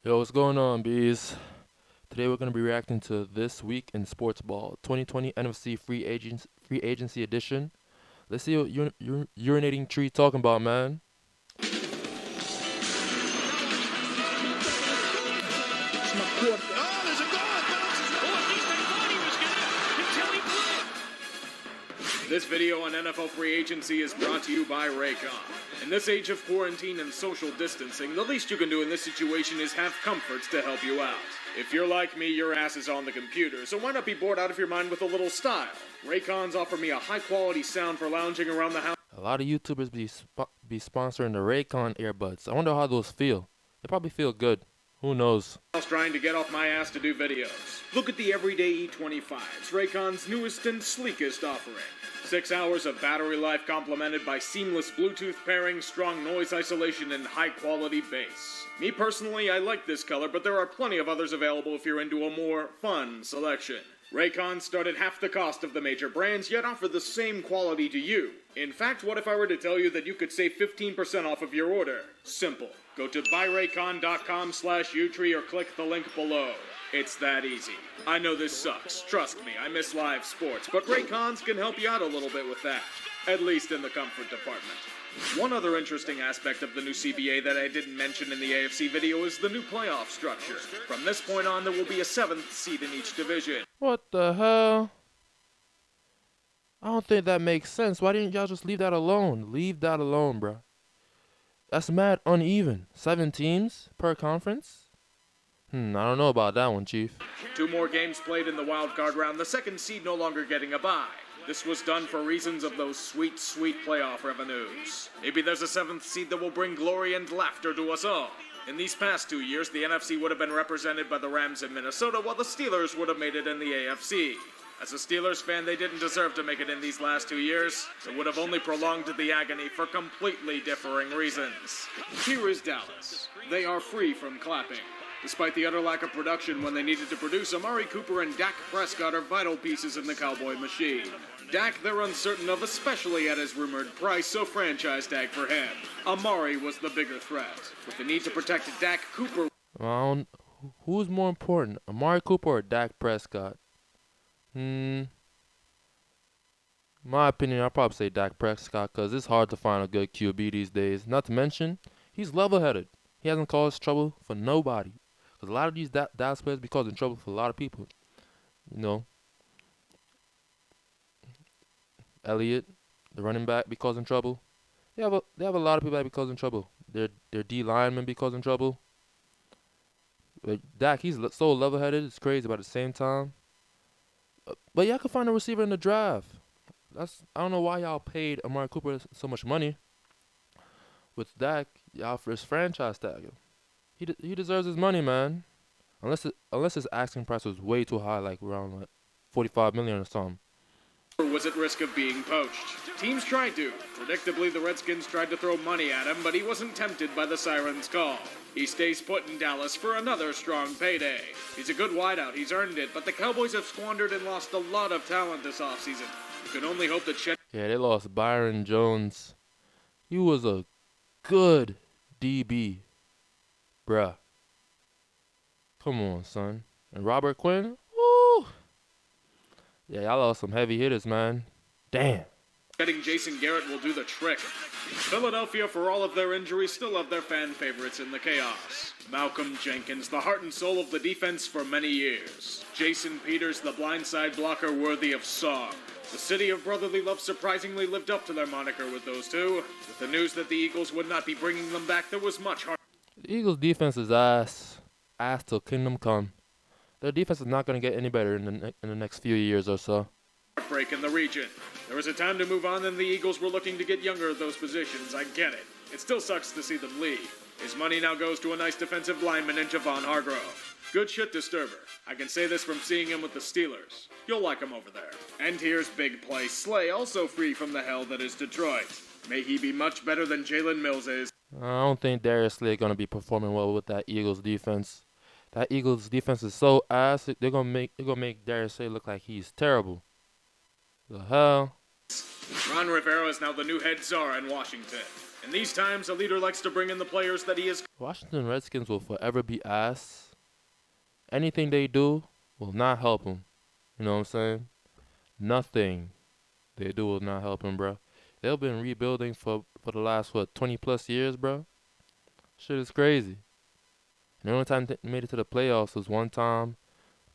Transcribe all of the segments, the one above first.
Yo, what's going on, bees? Today we're going to be reacting to This Week in Sports Ball 2020 NFC Free Agency Edition. Let's see what Urinating Tree talking about, man. Oh, there's a goal. It bounces. Oh, at least I thought he was going to until he blew. This video on NFL free agency is brought to you by Raycon. In this age of quarantine and social distancing, the least you can do in this situation is have comforts to help you out. If you're like me, your ass is on the computer, so why not be bored out of your mind with a little style? Raycons offer me a high-quality sound for lounging around the house. A lot of YouTubers be sponsoring the Raycon earbuds. I wonder how those feel. They probably feel good. Who knows? Trying to get off my ass to do videos. Look at the everyday E25s, Raycon's newest and sleekest offering. 6 hours of battery life complemented by seamless Bluetooth pairing, strong noise isolation, and high-quality bass. Me personally, I like this color, but there are plenty of others available if you're into a more fun selection. Raycon start at half the cost of the major brands, yet offer the same quality to you. In fact, what if I were to tell you that you could save 15% off of your order? Simple. Go to buyraycon.com/utree or click the link below. It's that easy. I know this sucks. Trust me, I miss live sports, but Raycons can help you out a little bit with that. At least in the comfort department. One other interesting aspect of the new CBA that I didn't mention in the AFC video is the new playoff structure. From this point on, there will be a 7th seed in each division. What the hell? I don't think that makes sense. Why didn't y'all just leave that alone? Leave that alone, bruh. That's mad uneven. 7 teams per conference? I don't know about that one, Chief. 2 more games played in the wild card round, the 2nd seed no longer getting a bye. This was done for reasons of those sweet, sweet playoff revenues. Maybe there's a 7th seed that will bring glory and laughter to us all. In these past 2 years, the NFC would have been represented by the Rams in Minnesota, while the Steelers would have made it in the AFC. As a Steelers fan, they didn't deserve to make it in these last 2 years. It would have only prolonged the agony for completely differing reasons. Here is Dallas. They are free from clapping. Despite the utter lack of production when they needed to produce, Amari Cooper and Dak Prescott are vital pieces in the Cowboy machine. Dak they're uncertain of, especially at his rumored price, so franchise tag for him. Amari was the bigger threat. With the need to protect Dak, Cooper... Who's more important, Amari Cooper or Dak Prescott? My opinion, I'll probably say Dak Prescott because it's hard to find a good QB these days. Not to mention, he's level-headed. He hasn't caused trouble for nobody. Because a lot of these Dallas players be causing trouble for a lot of people. You know, Elliott, the running back, be causing trouble. They have a lot of people that be causing trouble. Their D linemen be causing trouble. But Dak, he's so level-headed, it's crazy. But at the same time, but y'all can find a receiver in the draft. I don't know why y'all paid Amari Cooper so much money. With Dak, y'all for his franchise tag. He deserves his money, man. Unless his asking price was way too high, like around like 45 million or something. Was at risk of being poached. Teams tried to. Predictably, the Redskins tried to throw money at him, but he wasn't tempted by the Sirens' call. He stays put in Dallas for another strong payday. He's a good wideout, he's earned it, but the Cowboys have squandered and lost a lot of talent this offseason. You can only hope that Yeah, they lost Byron Jones. He was a good DB. Bruh. Come on, son. And Robert Quinn? Woo! Yeah, y'all lost some heavy hitters, man. Damn. Getting Jason Garrett will do the trick. Philadelphia, for all of their injuries, still have their fan favorites in the chaos. Malcolm Jenkins, the heart and soul of the defense for many years. Jason Peters, the blindside blocker worthy of song. The city of brotherly love surprisingly lived up to their moniker with those two. With the news that the Eagles would not be bringing them back, there was much heart. The Eagles' defense is ass till kingdom come. Their defense is not going to get any better in the next few years or so. Break in the region. There was a time to move on, and the Eagles were looking to get younger at those positions. I get it. It still sucks to see them leave. His money now goes to a nice defensive lineman in Javon Hargrove. Good shit disturber. I can say this from seeing him with the Steelers. You'll like him over there. And here's big play Slay, also free from the hell that is Detroit. May he be much better than Jalen Mills is. I don't think Darius Slay going to be performing well with that Eagles defense. That Eagles defense is so ass. They're gonna make Darius Slay look like he's terrible. The hell? Ron Rivera is now the new head czar in Washington. In these times, a leader likes to bring in the players that he is. Washington Redskins will forever be ass. Anything they do will not help them. You know what I'm saying? Nothing they do will not help them, bro. They've been rebuilding for the last, what, 20 plus years, bro? Shit is crazy. And the only time they made it to the playoffs was one time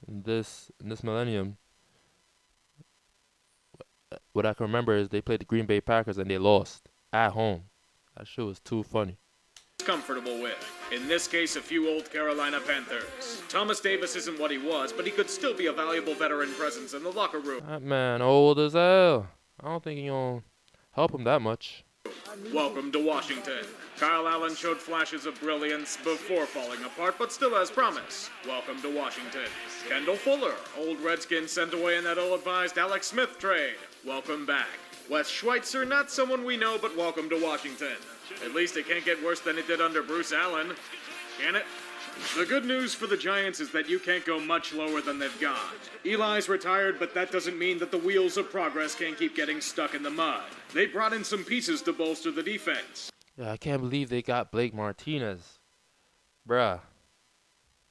in this millennium. What I can remember is they played the Green Bay Packers and they lost at home. That shit was too funny. Comfortable with. In this case, a few old Carolina Panthers. Thomas Davis isn't what he was, but he could still be a valuable veteran presence in the locker room. That man old as hell. I don't think he gonna help him that much. Welcome to Washington. Kyle Allen showed flashes of brilliance before falling apart, but still has promise. Welcome to Washington. Kendall Fuller, old Redskins sent away in that ill-advised Alex Smith trade. Welcome back. Wes Schweitzer, not someone we know, but welcome to Washington. At least it can't get worse than it did under Bruce Allen. Can it? The good news for the Giants is that you can't go much lower than they've gone. Eli's retired, but that doesn't mean that the wheels of progress can't keep getting stuck in the mud. They brought in some pieces to bolster the defense. Yeah, I can't believe they got Blake Martinez. Bruh.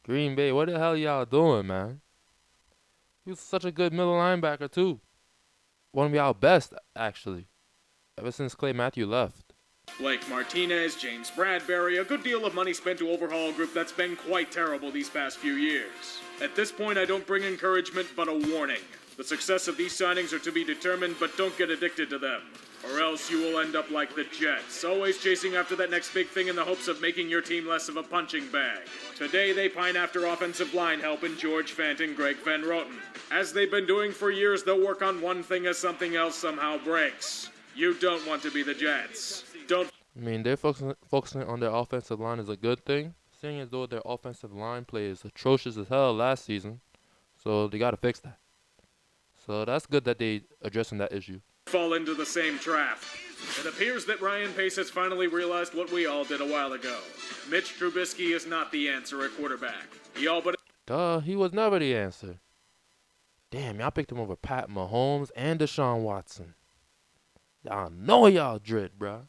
Green Bay, what the hell y'all doing, man? He was such a good middle linebacker, too. One of y'all best, actually. Ever since Clay Matthew left. Blake Martinez, James Bradbury, a good deal of money spent to overhaul a group that's been quite terrible these past few years. At this point, I don't bring encouragement, but a warning. The success of these signings are to be determined, but don't get addicted to them. Or else you will end up like the Jets, always chasing after that next big thing in the hopes of making your team less of a punching bag. Today, they pine after offensive line help in George Fant and Greg Van Roten. As they've been doing for years, they'll work on one thing as something else somehow breaks. You don't want to be the Jets. Don't. I mean, they're focusing on their offensive line is a good thing, seeing as though their offensive line play is atrocious as hell last season. So they got to fix that. So that's good that they addressing that issue. Fall into the same trap. It appears that Ryan Pace has finally realized what we all did a while ago. Mitch Trubisky is not the answer at quarterback. He all but Duh, he was never the answer. Damn, y'all picked him over Pat Mahomes and Deshaun Watson. Y'all know y'all dread, bruh.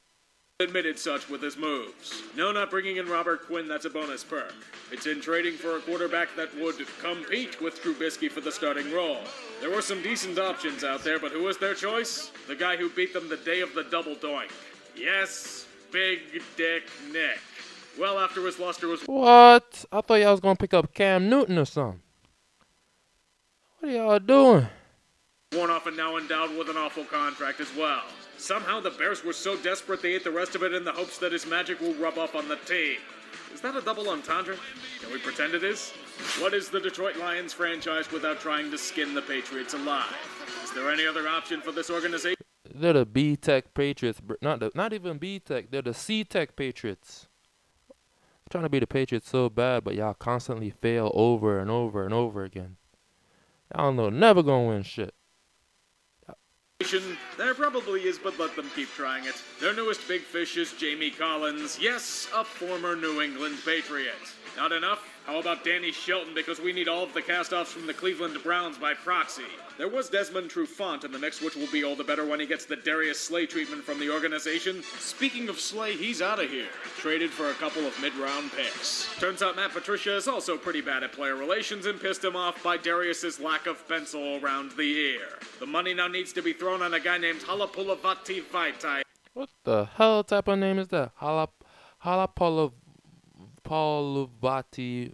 admitted such with his moves. No, not bringing in Robert Quinn, that's a bonus perk. It's in trading for a quarterback that would compete with Trubisky for the starting role. There were some decent options out there, but who was their choice? The guy who beat them the day of the double doink. Yes, Big Dick Nick. Well, after his luster was What? I thought y'all was gonna pick up Cam Newton or something. What are y'all doing? worn off and now endowed with an awful contract as well. Somehow the Bears were so desperate they ate the rest of it in the hopes that his magic will rub off on the team. Is that a double entendre? Can we pretend it is? What is the Detroit Lions franchise without trying to skin the Patriots alive? Is there any other option for this organization? They're the B-Tech Patriots. Not even B-Tech. They're the C-Tech Patriots. Trying to be the Patriots so bad, but y'all constantly fail over and over and over again. Y'all know never gonna win shit. There probably is, but let them keep trying it. Their newest big fish is Jamie Collins. Yes, a former New England Patriot. Not enough? How about Danny Shelton, because we need all of the cast-offs from the Cleveland Browns by proxy. There was Desmond Trufant in the mix, which will be all the better when he gets the Darius Slay treatment from the organization. Speaking of Slay, he's out of here. Traded for a couple of mid-round picks. Turns out Matt Patricia is also pretty bad at player relations and pissed him off by Darius's lack of pencil around the ear. The money now needs to be thrown on a guy named Halapulavati Vaitai. What the hell type of name is that? Halapulavati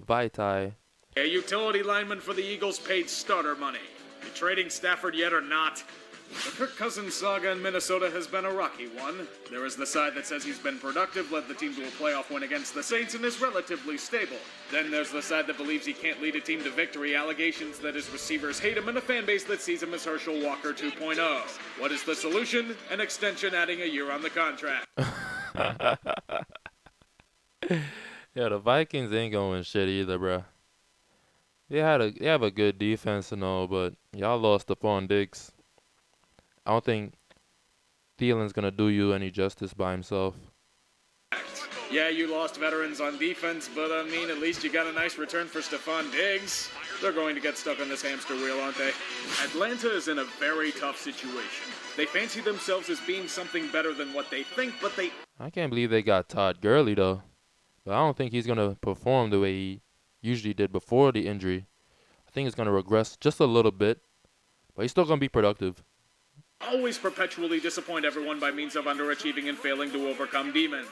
Vaitai. A utility lineman for the Eagles paid starter money. You trading Stafford yet or not? The Kirk Cousins saga in Minnesota has been a rocky one. There is the side that says he's been productive, led the team to a playoff win against the Saints, and is relatively stable. Then there's the side that believes he can't lead a team to victory, allegations that his receivers hate him, and a fan base that sees him as Herschel Walker 2.0. What is the solution? An extension adding a year on the contract. Yeah, the Vikings ain't going shit either, bruh. They have a good defense and all, but y'all lost Stephon Diggs. I don't think Thielen's gonna do you any justice by himself. Yeah, you lost veterans on defense, but I mean, at least you got a nice return for Stephon Diggs. They're going to get stuck on this hamster wheel, aren't they? Atlanta is in a very tough situation. They fancy themselves as being something better than what they think, but they... I can't believe they got Todd Gurley though. But I don't think he's gonna perform the way he usually did before the injury. I think he's gonna regress just a little bit, but he's still gonna be productive. always perpetually disappoint everyone by means of underachieving and failing to overcome demons.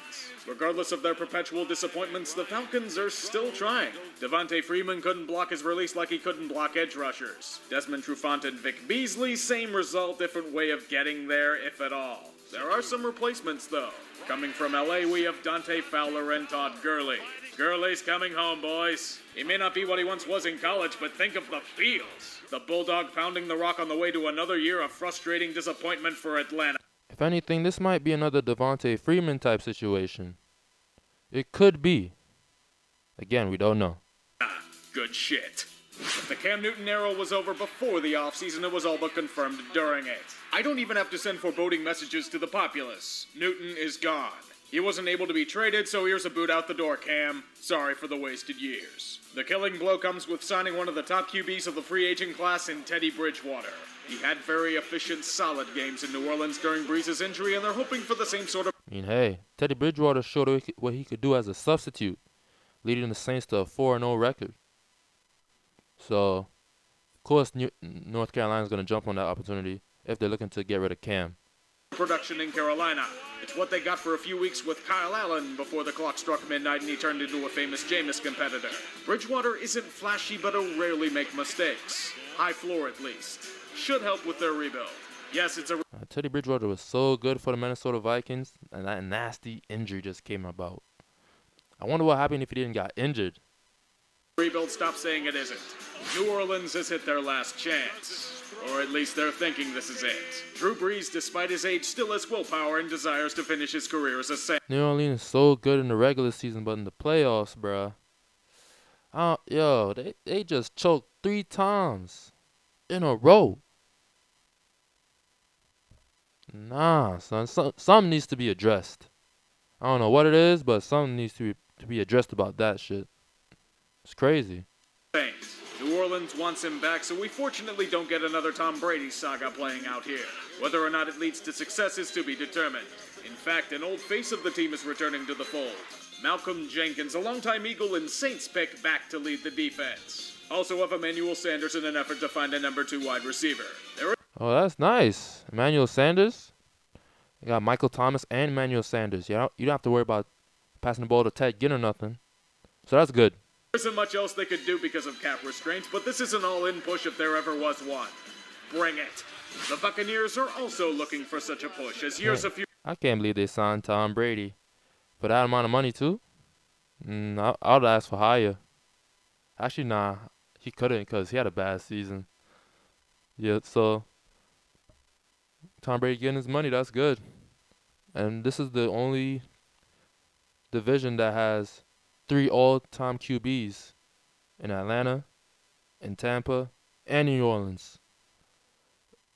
Regardless of their perpetual disappointments, the Falcons are still trying. Devontae Freeman couldn't block his release like he couldn't block edge rushers. Desmond Trufant and Vic Beasley, same result, different way of getting there, if at all. There are some replacements, though. Coming from LA, we have Dante Fowler and Todd Gurley. Gurley's coming home, boys. He may not be what he once was in college, but think of the feels. The Bulldog pounding the rock on the way to another year of frustrating disappointment for Atlanta. If anything, this might be another Devontae Freeman type situation. It could be. Again, we don't know. Good shit. If the Cam Newton era was over before the offseason, it was all but confirmed during it. I don't even have to send foreboding messages to the populace. Newton is gone. He wasn't able to be traded, so here's a boot out the door, Cam. Sorry for the wasted years. The killing blow comes with signing one of the top QBs of the free agent class in Teddy Bridgewater. He had very efficient, solid games in New Orleans during Breeze's injury, and they're hoping for the same sort of... I mean, hey, Teddy Bridgewater showed what he could do as a substitute, leading the Saints to a 4-0 record. So, of course, North Carolina's going to jump on that opportunity if they're looking to get rid of Cam. Production in Carolina. It's what they got for a few weeks with Kyle Allen before the clock struck midnight and he turned into a famous Jameis competitor. Bridgewater isn't flashy, but he'll rarely make mistakes. High floor, at least. Should help with their rebuild. Yes, it's a... Teddy Bridgewater was so good for the Minnesota Vikings, and that nasty injury just came about. I wonder what happened if he didn't get injured. Rebuild, stop saying it isn't. New Orleans has hit their last chance. Or at least they're thinking this is it. Drew Brees, despite his age, still has willpower and desires to finish his career as a Saint. New Orleans is so good in the regular season, but in the playoffs, bruh. They just choked 3 times in a row. Nah, son. Something needs to be addressed. I don't know what it is, but something needs to be addressed about that shit. It's crazy. Saints. New Orleans wants him back, so we fortunately don't get another Tom Brady saga playing out here. Whether or not it leads to success is to be determined. In fact, an old face of the team is returning to the fold. Malcolm Jenkins, a longtime Eagle and Saints pick, back to lead the defense. Also have Emmanuel Sanders in an effort to find a number 2 wide receiver. Oh, that's nice. Emmanuel Sanders. You got Michael Thomas and Emmanuel Sanders. You don't have to worry about passing the ball to Ted Ginn or nothing. So that's good. There isn't much else they could do because of cap restraints, but this is an all-in push if there ever was one. Bring it. The Buccaneers are also looking for such a push, as years of... I can't believe they signed Tom Brady for that amount of money, too. I'd ask for higher. Actually, nah. He couldn't because he had a bad season. Yeah, so Tom Brady getting his money, that's good. And this is the only division that has 3 all-time QBs in Atlanta, in Tampa, and New Orleans.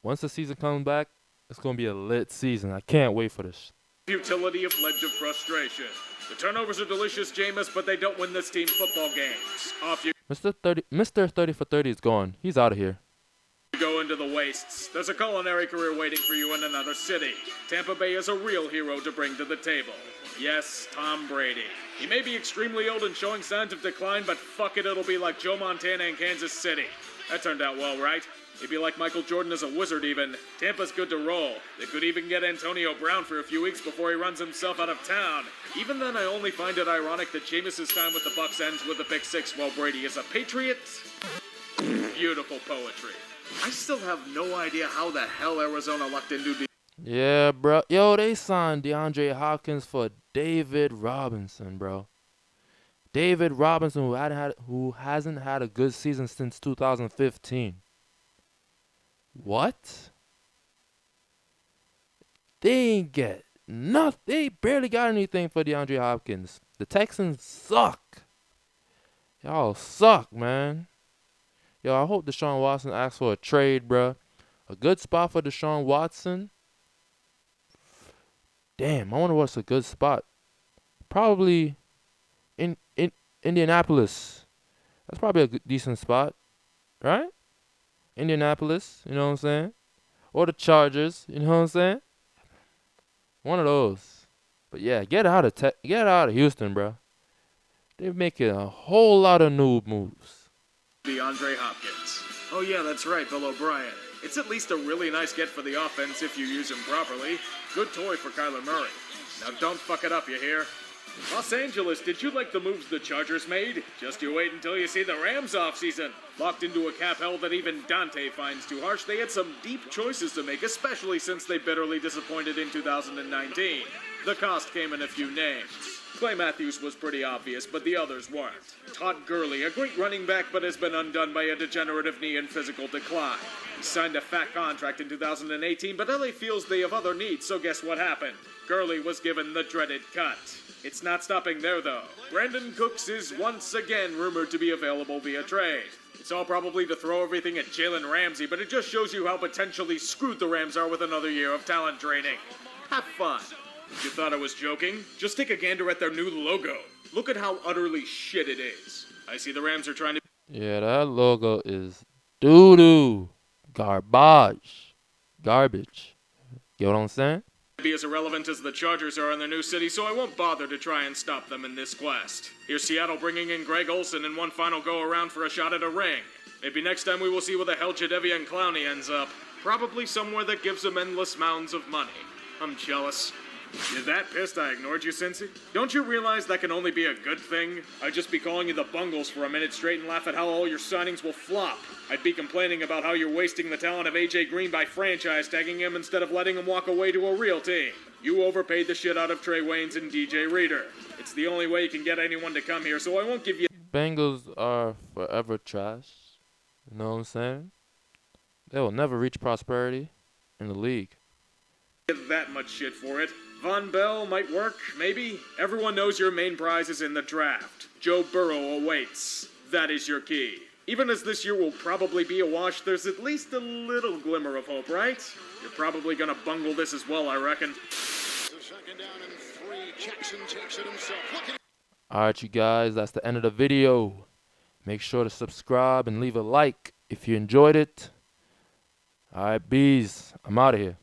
Once the season comes back, it's going to be a lit season. I can't wait for this. Futility have led to frustration. The turnovers are delicious, Jameis, but they don't win this team's football games. Off you Mr. 30 for 30 is gone. He's out of here. go into the wastes. There's a culinary career waiting for you in another city. Tampa Bay is a real hero to bring to the table. Yes, Tom Brady. He may be extremely old and showing signs of decline, but fuck it, it'll be like Joe Montana in Kansas City. That turned out well, right? He'd be like Michael Jordan as a wizard even. Tampa's good to roll. They could even get Antonio Brown for a few weeks before he runs himself out of town. Even then, I only find it ironic that Jameis' time with the Bucs ends with a pick 6 while Brady is a Patriot. Beautiful poetry. I still have no idea how the hell Arizona lucked into Yeah, bro. Yo, they signed DeAndre Hopkins for David Robinson, bro. David Robinson, who hasn't had a good season since 2015. What? They ain't get nothing. They barely got anything for DeAndre Hopkins. The Texans suck. Y'all suck, man. Yo, I hope Deshaun Watson asks for a trade, bro. A good spot for Deshaun Watson. Damn, I wonder what's a good spot. Probably in Indianapolis. That's probably a decent spot, right? Indianapolis, you know what I'm saying? Or the Chargers, you know what I'm saying? One of those. But yeah, get out of Houston, bro. They're making a whole lot of noob moves. DeAndre Hopkins. Oh yeah, that's right, Bill O'Brien. It's at least a really nice get for the offense if you use him properly. Good toy for Kyler Murray. Now don't fuck it up, you hear? Los Angeles, did you like the moves the Chargers made? Just you wait until you see the Rams offseason. Locked into a cap hell that even Dante finds too harsh, they had some deep choices to make, especially since they bitterly disappointed in 2019. The cost came in a few names. Clay Matthews was pretty obvious, but the others weren't. Todd Gurley, a great running back, but has been undone by a degenerative knee and physical decline. He signed a fat contract in 2018, but LA feels they have other needs, so guess what happened? Gurley was given the dreaded cut. It's not stopping there, though. Brandon Cooks is once again rumored to be available via trade. It's all probably to throw everything at Jalen Ramsey, but it just shows you how potentially screwed the Rams are with another year of talent draining. Have fun. You thought I was joking? Just take a gander at their new logo. Look at how utterly shit it is. I see the Rams are trying to Yeah, that logo is doo-doo. Garbage. Garbage. Get what I'm saying? be as irrelevant as the Chargers are in their new city, so I won't bother to try and stop them in this quest. Here's Seattle bringing in Greg Olsen in one final go-around for a shot at a ring. Maybe next time we will see where the hell Jadeveon Clowney ends up. Probably somewhere that gives him endless mounds of money. I'm jealous. You're that pissed I ignored you, Cincy? Don't you realize that can only be a good thing? I'd just be calling you the Bungles for a minute straight and laugh at how all your signings will flop. I'd be complaining about how you're wasting the talent of A.J. Green by franchise tagging him instead of letting him walk away to a real team. You overpaid the shit out of Trey Waynes and DJ Reader. It's the only way you can get anyone to come here, so I won't give you Bengals are forever trash. You know what I'm saying? They will never reach prosperity in the league. that much shit for it. Von Bell might work, maybe. Everyone knows your main prize is in the draft. Joe Burrow awaits. That is your key. Even as this year will probably be a wash, there's at least a little glimmer of hope, right? You're probably gonna bungle this as well, I reckon. Second down and 3. Jackson takes it himself. Alright, you guys, that's the end of the video. Make sure to subscribe and leave a like if you enjoyed it. Alright, bees, I'm out of here.